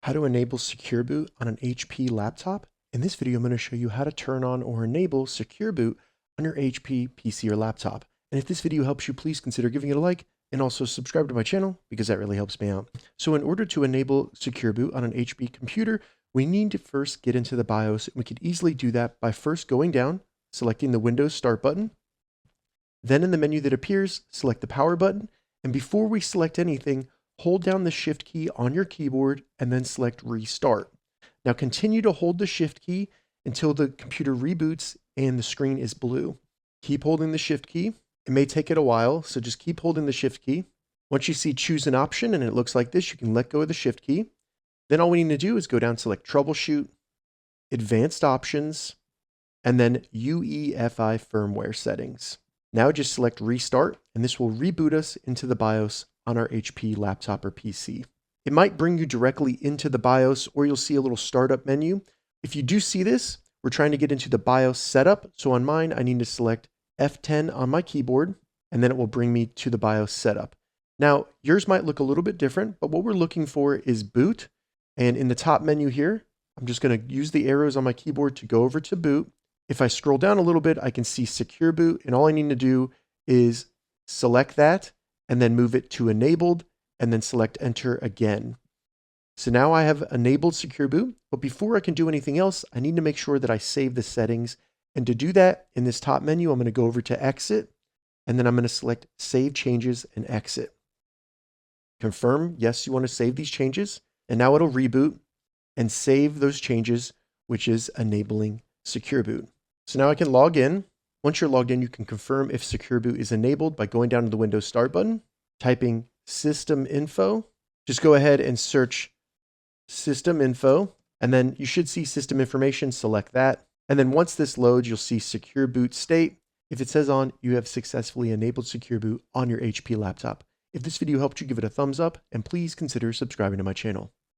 How to enable Secure Boot on an HP laptop. In this video, I'm going to show you how to turn on or enable Secure Boot on your HP PC or laptop. And if this video helps you, please consider giving it a like and also subscribe to my channel because that really helps me out. So in order to enable Secure Boot on an HP computer, we need to first get into the BIOS. And we could easily do that by first going down, selecting the Windows Start button. Then in the menu that appears, select the power button. And before we select anything, hold down the Shift key on your keyboard and then select Restart. Now continue to hold the Shift key until the computer reboots and the screen is blue. Keep holding the Shift key. It may take it a while, so just keep holding the Shift key. Once you see choose an option and it looks like this, you can let go of the Shift key. Then all we need to do is go down, select Troubleshoot, Advanced Options, and then UEFI Firmware Settings. Now just select Restart, and this will reboot us into the BIOS on our HP laptop or PC. It might bring you directly into the BIOS, or you'll see a little startup menu. If you do see this, we're trying to get into the BIOS setup. So on mine, I need to select F10 on my keyboard, and then it will bring me to the BIOS setup. Now, yours might look a little bit different, but what we're looking for is boot. And in the top menu here, I'm just going to use the arrows on my keyboard to go over to boot. If I scroll down a little bit, I can see Secure Boot, and all I need to do is select that and then move it to enabled and then select enter again. So now I have enabled Secure Boot, but before I can do anything else, I need to make sure that I save the settings. And to do that, in this top menu, I'm going to go over to exit, and then I'm going to select save changes and exit. Confirm, yes, you want to save these changes, and now it'll reboot and save those changes, which is enabling Secure Boot. So now I can log in. Once you're logged in, you can confirm if Secure Boot is enabled by going down to the Windows Start button, typing System Info. Just go ahead and search System Info, and then you should see System Information, select that. And then once this loads, you'll see Secure Boot State. If it says on, you have successfully enabled Secure Boot on your HP laptop. If this video helped you, give it a thumbs up, and please consider subscribing to my channel.